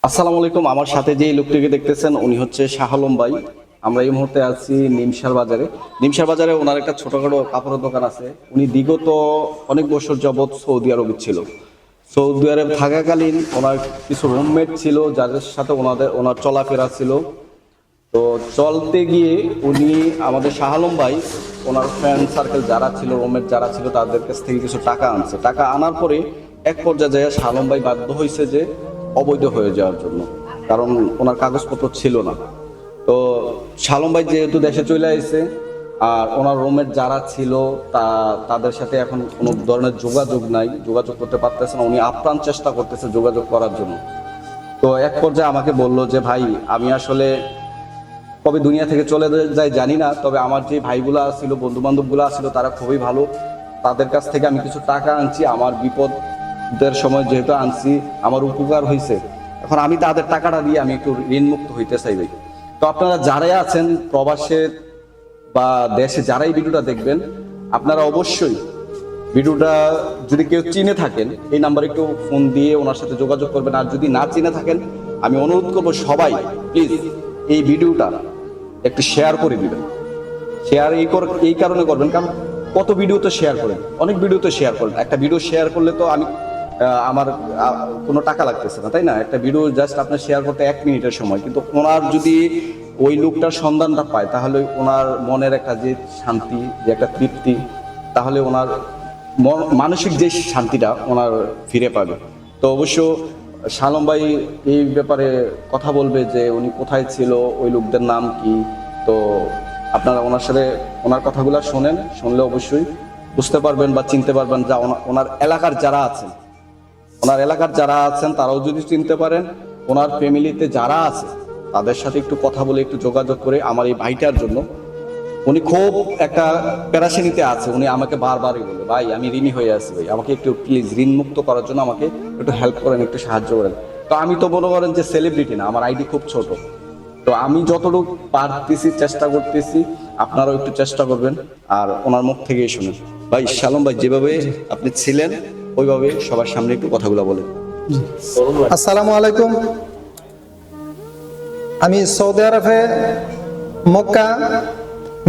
আসসালামু আলাইকুম। আমার সাথে যে লোকটিকে দেখতেছেন উনি হচ্ছে শাহ আলম ভাই। আমরা এই মুহূর্তে আছি নিমসার বাজারে। নিমসার বাজারে ওনার একটা ছোটখাটো কাপড়ের দোকান আছে। উনি বিগত অনেক বছর যাবৎ সৌদি আরবে ছিল। সৌদি আরব থাকাকালীন ওনার কিছু রুমমেট ছিল যাদের সাথে ওনার চলাফেরা ছিল। তো চলতে গিয়ে উনি আমাদের শাহ আলম ভাই ওনার ফ্রেন্ড সার্কেল যারা ছিল, রুমমেট যারা ছিল, তাদের কাছ থেকে কিছু টাকা আনছে। টাকা আনার পরে এক পর্যায়ে যায় শাহ আলম ভাই বাধ্য হয়েছে যে অবৈধ হয়ে যাওয়ার জন্য, কারণ ওনার কাগজপত্র ছিল না। তো শাহ আলম ভাই যেহেতু দেশে চলে আসছে, আর ওনার রুমমেট যারা ছিল তাদের সাথে এখন কোনো ধরনের যোগাযোগ নাই, যোগাযোগ করতে পারতেছে না। উনি আপ্রাণ চেষ্টা করতেছে যোগাযোগ করার জন্য। তো এক পর্যায়ে আমাকে বলল যে ভাই, আমি আসলে কবে দুনিয়া থেকে চলে যায় জানি না, তবে আমার যে ভাইগুলা ছিল, বন্ধু বান্ধবগুলো ছিল, তারা খুবই ভালো। তাদের কাছ থেকে আমি কিছু টাকা আনছি, আমার বিপদের সময় যেহেতু আনছি, আমার উপকার হয়েছে। এখন আমি তাদের টাকাটা দিয়ে আমি একটু ঋণমুক্ত হইতে চাই ভাই। তো আপনারা যারাই আছেন প্রবাসে বা দেশে, যারাই ভিডিওটা দেখবেন, আপনারা অবশ্যই ভিডিওটা যদি কেউ চিনে থাকেন এই নাম্বারে একটু ফোন দিয়ে ওনার সাথে যোগাযোগ করবেন। আর যদি না চিনে থাকেন, আমি অনুরোধ করবো সবাই প্লিজ এই ভিডিওটা একটু শেয়ার করে দিবেন। শেয়ার এই কারণে করবেন, কারণ কত ভিডিও তো শেয়ার করেন, অনেক ভিডিও তো শেয়ার করেন। একটা ভিডিও শেয়ার করলে তো আমার কোনো টাকা লাগতেছে না, তাই না? একটা ভিডিও জাস্ট আপনার শেয়ার করতে 1 মিনিটের সময়, কিন্তু ওনার যদি ওই লোকটার সন্ধানটা পায়, তাহলে ওনার মনের একটা যে শান্তি, যে একটা তৃপ্তি, তাহলে ওনার মানসিক যে শান্তিটা ওনার ফিরে পাবে। তো অবশ্য শাহ আলম ভাই এই ব্যাপারে কথা বলবে যে উনি কোথায় ছিল, ওই লোকদের নাম কি। তো আপনারা ওনার সাথে ওনার কথাগুলো শুনলে অবশ্যই বুঝতে পারবেন বা চিনতে পারবেন যে ওনার এলাকার যারা আছেন তারাও যদি চিনতে পারেন, ওনার ফ্যামিলিতে যারা আছে তাদের সাথে একটু কথা বলে, একটু যোগাযোগ করে আমার এই ভাইটার জন্য, উনি খুব একটা প্যারাশানিতে আছে। উনি আমাকে বারবারই বলে, ভাই আমি ঋণী হয়ে আছি, ভাই আমাকে একটু প্লিজ ঋণ মুক্ত করার জন্য আমাকে একটু হেল্প করেন, একটু সাহায্য করেন। তো আমি তো মনে করেন যে সেলিব্রিটি না, আমার আইডি খুব ছোট। তো আমি যতটুকু পারতেছি চেষ্টা করতেছি, আপনারাও একটু চেষ্টা করবেন আর ওনার মুখ থেকেই শুনুন। ভাই শাহ আলম ভাই, যেভাবে আপনি ছিলেন ওইভাবে সবার সামনে একটু কথাগুলো বলেন। আসসালামু আলাইকুম। আমি সৌদি আরবে মক্কা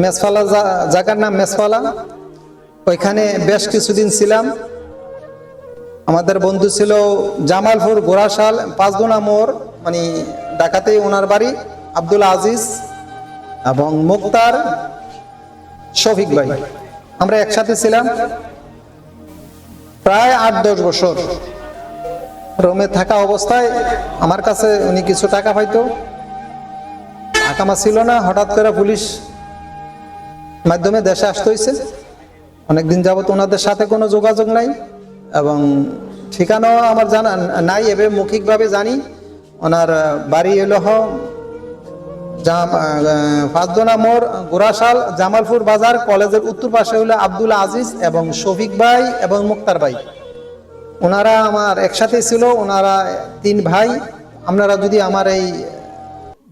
মেসফালা জায়গার নাম মেসফালা, ওইখানে বেশ কিছুদিন ছিলাম। আমাদের বন্ধু ছিল জামালপুর গোরাশাল 5 গুনা মোড়, মানে ঢাকাতে ওনার বাড়ি, আব্দুল আজিজ এবং মুক্তার, শফিক ভাই। আমরা একসাথে ছিলাম প্রায় 8-10 বছর। রোমে থাকা অবস্থায় আমার কাছে উনি কিছু টাকা পাইতো, আকামা ছিল না। হঠাৎ করে পুলিশ মাধ্যমে দেশে আসতে হয়েছে। অনেকদিন যাবত ওনাদের সাথে কোনো যোগাযোগ নাই এবং ঠিকানাও আমার জানা নাই। এবার মৌখিকভাবে জানি ওনার বাড়ি এলো 5 গুনা মোড়, গোরাশাল, জামালপুর বাজার, কলেজের উত্তর পাশে হলো আব্দুল আজিজ এবং শফিক ভাই এবং মুক্তার ভাই। ওনারা আমার একসাথে ছিল, ওনারা 3 ভাই। আপনারা যদি আমার এই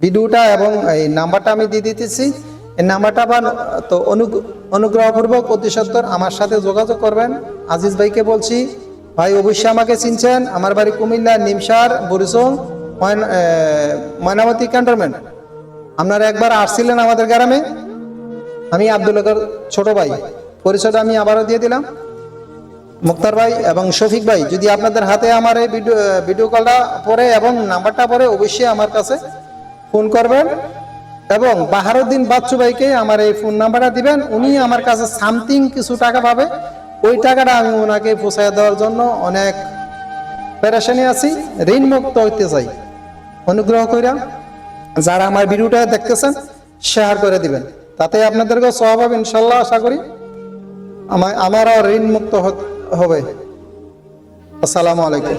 ভিডিওটা এবং এই নাম্বারটা আমি দিয়ে দিতেছি, এই নাম্বারটা তো অনুগ্রহপূর্বক অতি সত্বর আমার সাথে যোগাযোগ করবেন। আজিজ ভাইকে বলছি, ভাই অবশ্যই আমাকে চিনছেন। আমার বাড়ি কুমিল্লা, নিমসার, বরিশং, ময়নামতি ক্যান্টনমেন্ট। আপনারা একবার আসছিলেন আমাদের গ্রামে। আমি আব্দুল হকের ছোট ভাই, পরিচয়টা আমি আবারও দিয়ে দিলাম। মুক্তার ভাই এবং শফিক ভাই, যদি আপনাদের হাতে আমার এই ভিডিও কলটা পরে এবং নাম্বারটা পরে, অবশ্যই আমার কাছে ফোন করবেন এবং বাহারুদ্দিন বাচ্চু ভাইকে আমার এই ফোন নাম্বারটা দিবেন। উনি আমার কাছে সামথিং কিছু টাকা পাবে, ওই টাকাটা আমি ওনাকে পৌঁছায় দেওয়ার জন্য অনেক পেরেশানি আছি, ঋণ মুক্ত হইতে চাই। অনুগ্রহ করে যারা আমার ভিডিওটা দেখতেছেন শেয়ার করে দিবেন, তাতে আপনাদেরকে সওয়াব হবে ইনশাল্লাহ। আশা করি আমারও ঋণ মুক্ত হবে। আসসালামু আলাইকুম।